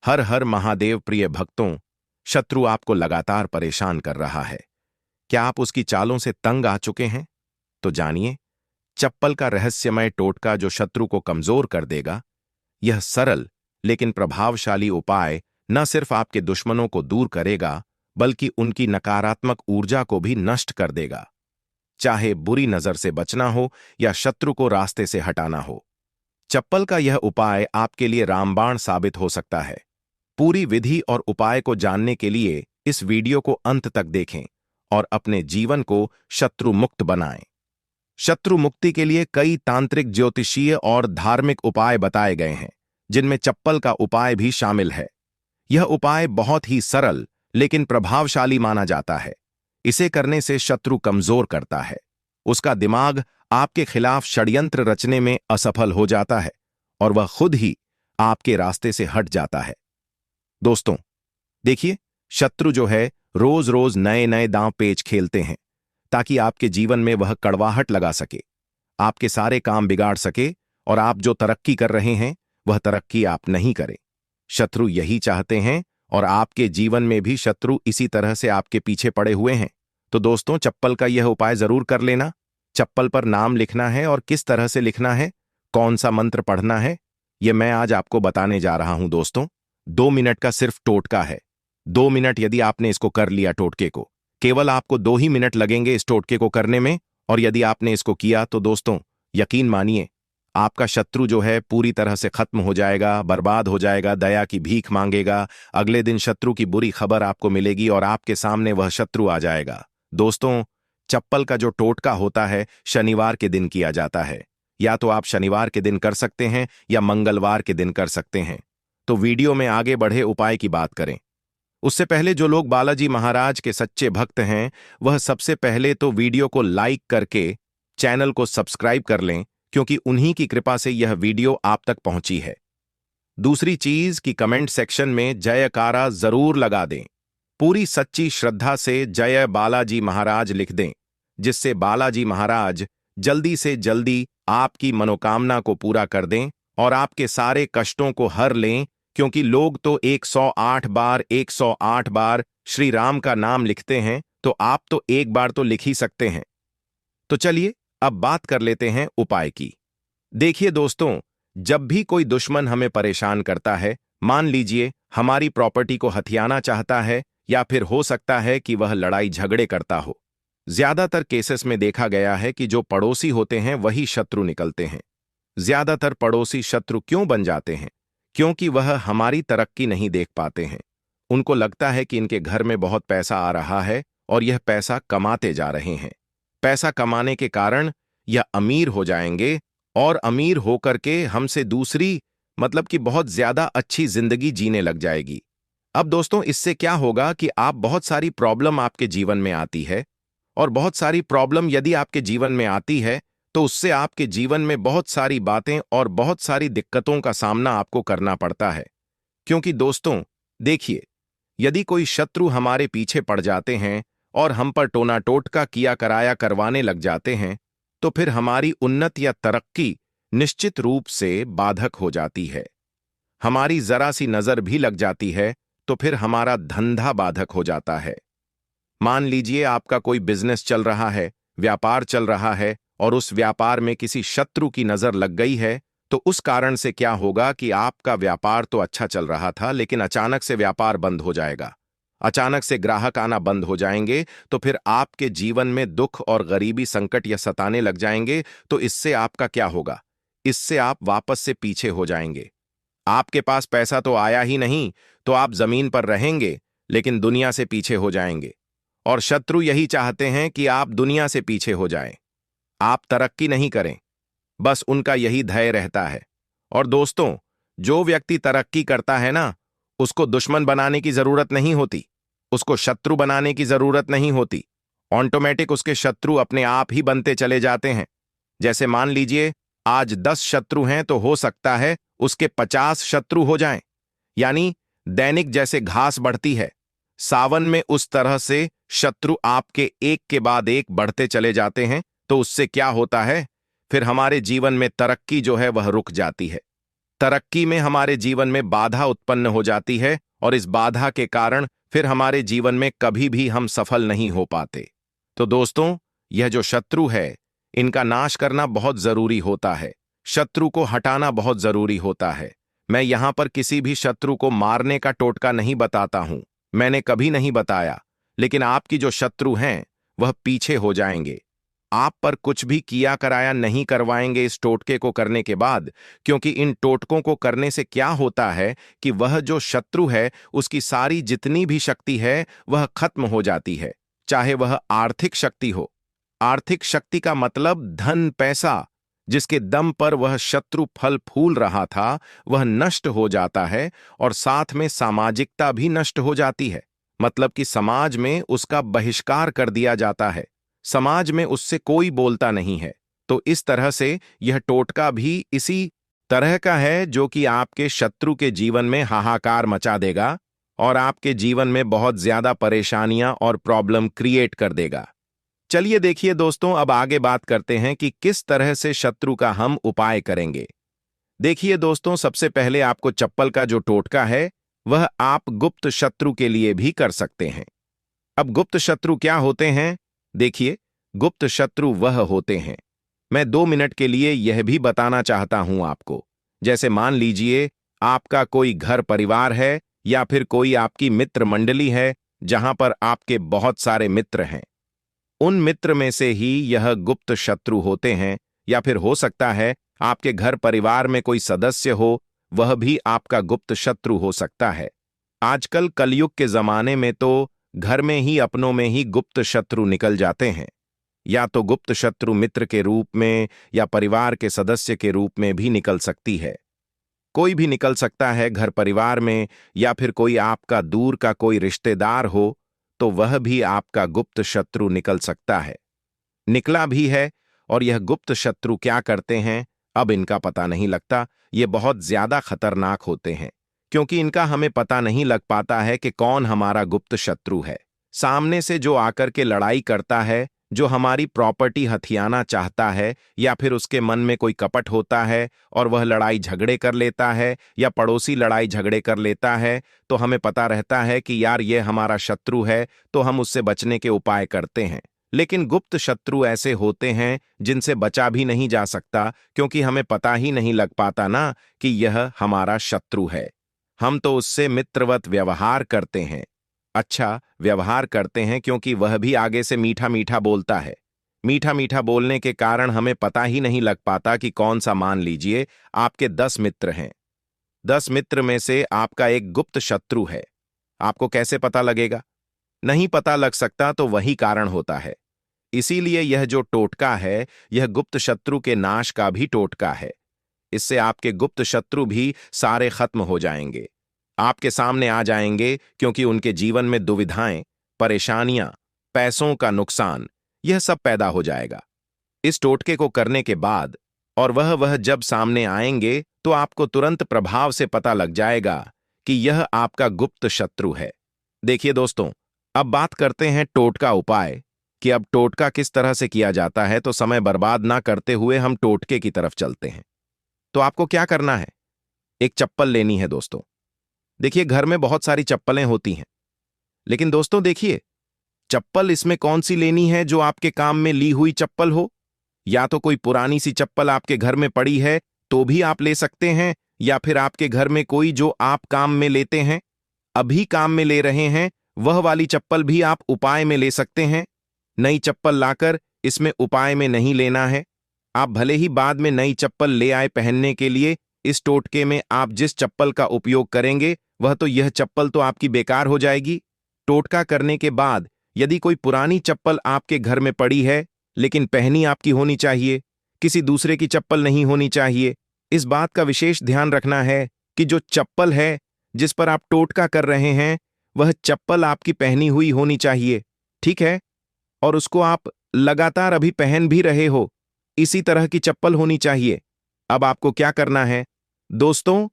हर हर महादेव प्रिय भक्तों, शत्रु आपको लगातार परेशान कर रहा है। क्या आप उसकी चालों से तंग आ चुके हैं? तो जानिए, चप्पल का रहस्यमय टोटका जो शत्रु को कमजोर कर देगा। यह सरल लेकिन प्रभावशाली उपाय न सिर्फ आपके दुश्मनों को दूर करेगा, बल्कि उनकी नकारात्मक ऊर्जा को भी नष्ट कर देगा। चाहे बुरी नजर से बचना हो या शत्रु को रास्ते से हटाना हो, चप्पल का यह उपाय आपके लिए रामबाण साबित हो सकता है। पूरी विधि और उपाय को जानने के लिए इस वीडियो को अंत तक देखें और अपने जीवन को शत्रु मुक्त बनाएं। शत्रु मुक्ति के लिए कई तांत्रिक, ज्योतिषीय और धार्मिक उपाय बताए गए हैं, जिनमें चप्पल का उपाय भी शामिल है। यह उपाय बहुत ही सरल लेकिन प्रभावशाली माना जाता है। इसे करने से शत्रु कमजोर करता है, उसका दिमाग आपके खिलाफ षड्यंत्र रचने में असफल हो जाता है और वह खुद ही आपके रास्ते से हट जाता है। दोस्तों, देखिए, शत्रु जो है रोज रोज नए नए दांव पेच खेलते हैं ताकि आपके जीवन में वह कड़वाहट लगा सके, आपके सारे काम बिगाड़ सके और आप जो तरक्की कर रहे हैं वह तरक्की आप नहीं करें। शत्रु यही चाहते हैं और आपके जीवन में भी शत्रु इसी तरह से आपके पीछे पड़े हुए हैं। तो दोस्तों, चप्पल का यह उपाय जरूर कर लेना। चप्पल पर नाम लिखना है और किस तरह से लिखना है, कौन सा मंत्र पढ़ना है, यह मैं आज आपको बताने जा रहा हूं। दोस्तों, 2 मिनट का सिर्फ टोटका है। 2 मिनट यदि आपने इसको कर लिया टोटके को, केवल आपको 2 ही मिनट लगेंगे इस टोटके को करने में। और यदि आपने इसको किया तो दोस्तों, यकीन मानिए, आपका शत्रु जो है पूरी तरह से खत्म हो जाएगा, बर्बाद हो जाएगा, दया की भीख मांगेगा। अगले दिन शत्रु की बुरी खबर आपको मिलेगी और आपके सामने वह शत्रु आ जाएगा। दोस्तों, चप्पल का जो टोटका होता है शनिवार के दिन किया जाता है। या तो आप शनिवार के दिन कर सकते हैं या मंगलवार के दिन कर सकते हैं। तो वीडियो में आगे बढ़े उपाय की बात करें उससे पहले जो लोग बालाजी महाराज के सच्चे भक्त हैं, वह सबसे पहले तो वीडियो को लाइक करके चैनल को सब्सक्राइब कर लें, क्योंकि उन्हीं की कृपा से यह वीडियो आप तक पहुंची है। दूसरी चीज कि कमेंट सेक्शन में जयकारा जरूर लगा दें। पूरी सच्ची श्रद्धा से जय बालाजी महाराज लिख दें, जिससे बालाजी महाराज जल्दी से जल्दी आपकी मनोकामना को पूरा कर दें और आपके सारे कष्टों को हर लें। क्योंकि लोग तो 108 बार श्री राम का नाम लिखते हैं, तो आप तो एक बार तो लिख ही सकते हैं। तो चलिए अब बात कर लेते हैं उपाय की। देखिए दोस्तों, जब भी कोई दुश्मन हमें परेशान करता है, मान लीजिए हमारी प्रॉपर्टी को हथियाना चाहता है या फिर हो सकता है कि वह लड़ाई झगड़े करता हो, ज्यादातर केसेस में देखा गया है कि जो पड़ोसी होते हैं वही शत्रु निकलते हैं। ज्यादातर पड़ोसी शत्रु क्यों बन जाते हैं? क्योंकि वह हमारी तरक्की नहीं देख पाते हैं। उनको लगता है कि इनके घर में बहुत पैसा आ रहा है और यह पैसा कमाते जा रहे हैं। पैसा कमाने के कारण यह अमीर हो जाएंगे और अमीर होकर के हमसे दूसरी, मतलब कि बहुत ज्यादा अच्छी जिंदगी जीने लग जाएगी। अब दोस्तों, इससे क्या होगा कि आप बहुत सारी प्रॉब्लम आपके जीवन में आती है, और बहुत सारी प्रॉब्लम यदि आपके जीवन में आती है तो उससे आपके जीवन में बहुत सारी बातें और बहुत सारी दिक्कतों का सामना आपको करना पड़ता है। क्योंकि दोस्तों देखिए, यदि कोई शत्रु हमारे पीछे पड़ जाते हैं और हम पर टोना टोटका किया कराया करवाने लग जाते हैं, तो फिर हमारी उन्नति या तरक्की निश्चित रूप से बाधक हो जाती है। हमारी जरा सी नजर भी लग जाती है तो फिर हमारा धंधा बाधक हो जाता है। मान लीजिए आपका कोई बिजनेस चल रहा है, व्यापार चल रहा है, और उस व्यापार में किसी शत्रु की नजर लग गई है, तो उस कारण से क्या होगा कि आपका व्यापार तो अच्छा चल रहा था, लेकिन अचानक से व्यापार बंद हो जाएगा, अचानक से ग्राहक आना बंद हो जाएंगे, तो फिर आपके जीवन में दुख और गरीबी संकट या सताने लग जाएंगे। तो इससे आपका क्या होगा? इससे आप वापस से पीछे हो जाएंगे। आपके पास पैसा तो आया ही नहीं, तो आप जमीन पर रहेंगे लेकिन दुनिया से पीछे हो जाएंगे। और शत्रु यही चाहते हैं कि आप दुनिया से पीछे हो जाएं, आप तरक्की नहीं करें, बस उनका यही ध्येय रहता है। और दोस्तों, जो व्यक्ति तरक्की करता है ना, उसको दुश्मन बनाने की जरूरत नहीं होती, उसको शत्रु बनाने की जरूरत नहीं होती। ऑटोमेटिक उसके शत्रु अपने आप ही बनते चले जाते हैं। जैसे मान लीजिए आज 10 शत्रु हैं, तो हो सकता है उसके 50 शत्रु हो जाएं। यानी दैनिक जैसे घास बढ़ती है, सावन में उस तरह से शत्रु आपके एक के बाद एक बढ़ते चले जाते हैं। तो उससे क्या होता है? फिर हमारे जीवन में तरक्की जो है वह रुक जाती है। तरक्की में हमारे जीवन में बाधा उत्पन्न हो जाती है और इस बाधा के कारण फिर हमारे जीवन में कभी भी हम सफल नहीं हो पाते। तो दोस्तों, यह जो शत्रु है, इनका नाश करना बहुत जरूरी होता है। शत्रु को हटाना बहुत जरूरी होता है। मैं यहां पर किसी भी शत्रु को मारने का टोटका नहीं बताता हूं, मैंने कभी नहीं बताया। लेकिन आपकी जो शत्रु हैं वह पीछे हो जाएंगे। आप पर कुछ भी किया कराया नहीं करवाएंगे इस टोटके को करने के बाद, क्योंकि इन टोटकों को करने से क्या होता है कि वह जो शत्रु है उसकी सारी जितनी भी शक्ति है वह खत्म हो जाती है। चाहे वह आर्थिक शक्ति हो। आर्थिक शक्ति का मतलब धन पैसा, जिसके दम पर वह शत्रु फल फूल रहा था वह नष्ट हो जाता है, और साथ में सामाजिकता भी नष्ट हो जाती है। मतलब कि समाज में उसका बहिष्कार कर दिया जाता है, समाज में उससे कोई बोलता नहीं है। तो इस तरह से यह टोटका भी इसी तरह का है जो कि आपके शत्रु के जीवन में हाहाकार मचा देगा और आपके जीवन में बहुत ज्यादा परेशानियां और प्रॉब्लम क्रिएट कर देगा। चलिए देखिए दोस्तों, अब आगे बात करते हैं कि किस तरह से शत्रु का हम उपाय करेंगे। देखिए दोस्तों, सबसे पहले आपको चप्पल का जो टोटका है वह आप गुप्त शत्रु के लिए भी कर सकते हैं। अब गुप्त शत्रु क्या होते हैं? देखिए, गुप्त शत्रु वह होते हैं, मैं 2 मिनट के लिए यह भी बताना चाहता हूं आपको। जैसे मान लीजिए आपका कोई घर परिवार है या फिर कोई आपकी मित्र मंडली है जहां पर आपके बहुत सारे मित्र हैं। उन मित्र में से ही यह गुप्त शत्रु होते हैं, या फिर हो सकता है आपके घर परिवार में कोई सदस्य हो, वह भी आपका गुप्त शत्रु हो सकता है। आजकल कलयुग के जमाने में तो घर में ही अपनों में ही गुप्त शत्रु निकल जाते हैं। या तो गुप्त शत्रु मित्र के रूप में या परिवार के सदस्य के रूप में भी निकल सकती है। कोई भी निकल सकता है घर परिवार में, या फिर कोई आपका दूर का कोई रिश्तेदार हो तो वह भी आपका गुप्त शत्रु निकल सकता है, निकला भी है। और यह गुप्त शत्रु क्या करते हैं अब इनका पता नहीं लगता। ये बहुत ज्यादा खतरनाक होते हैं, क्योंकि इनका हमें पता नहीं लग पाता है कि कौन हमारा गुप्त शत्रु है। सामने से जो आकर के लड़ाई करता है, जो हमारी प्रॉपर्टी हथियाना चाहता है, या फिर उसके मन में कोई कपट होता है और वह लड़ाई झगड़े कर लेता है, या पड़ोसी लड़ाई झगड़े कर लेता है, तो हमें पता रहता है कि यार ये हमारा शत्रु है, तो हम उससे बचने के उपाय करते हैं। लेकिन गुप्त शत्रु ऐसे होते हैं जिनसे बचा भी नहीं जा सकता, क्योंकि हमें पता ही नहीं लग पाता ना कि यह हमारा शत्रु है। हम तो उससे मित्रवत व्यवहार करते हैं। अच्छा व्यवहार करते हैं क्योंकि वह भी आगे से मीठा मीठा बोलता है। मीठा मीठा बोलने के कारण हमें पता ही नहीं लग पाता कि कौन सा। मान लीजिए आपके 10 मित्र हैं, 10 मित्र में से आपका एक गुप्त शत्रु है। आपको कैसे पता लगेगा? नहीं पता लग सकता, तो वही कारण होता है। इसीलिए यह जो टोटका है यह गुप्त शत्रु के नाश का भी टोटका है। इससे आपके गुप्त शत्रु भी सारे खत्म हो जाएंगे, आपके सामने आ जाएंगे, क्योंकि उनके जीवन में दुविधाएं, परेशानियां, पैसों का नुकसान, यह सब पैदा हो जाएगा इस टोटके को करने के बाद। और वह जब सामने आएंगे तो आपको तुरंत प्रभाव से पता लग जाएगा कि यह आपका गुप्त शत्रु है। देखिए दोस्तों, अब बात करते हैं टोटका उपाय कि अब टोटका किस तरह से किया जाता है। तो समय बर्बाद ना करते हुए हम टोटके की तरफ चलते हैं। तो आपको क्या करना है? एक चप्पल लेनी है दोस्तों। देखिए, घर में बहुत सारी चप्पलें होती हैं, लेकिन दोस्तों देखिए, चप्पल इसमें कौन सी लेनी है जो आपके काम में ली हुई चप्पल हो। या तो कोई पुरानी सी चप्पल आपके घर में पड़ी है तो भी आप ले सकते हैं, या फिर आपके घर में कोई जो आप काम में लेते हैं, अभी काम में ले रहे हैं, वह वाली चप्पल भी आप उपाय में ले सकते हैं। नई चप्पल लाकर इसमें उपाय में नहीं लेना है। आप भले ही बाद में नई चप्पल ले आए पहनने के लिए, इस टोटके में आप जिस चप्पल का उपयोग करेंगे वह तो यह चप्पल तो आपकी बेकार हो जाएगी। टोटका करने के बाद यदि कोई पुरानी चप्पल आपके घर में पड़ी है, लेकिन पहनी आपकी होनी चाहिए, किसी दूसरे की चप्पल नहीं होनी चाहिए। इस बात का विशेष ध्यान रखना है कि जो चप्पल है जिस पर आप टोटका कर रहे हैं वह चप्पल आपकी पहनी हुई होनी चाहिए, ठीक है? और उसको आप लगातार अभी पहन भी रहे हो, इसी तरह की चप्पल होनी चाहिए। अब आपको क्या करना है दोस्तों?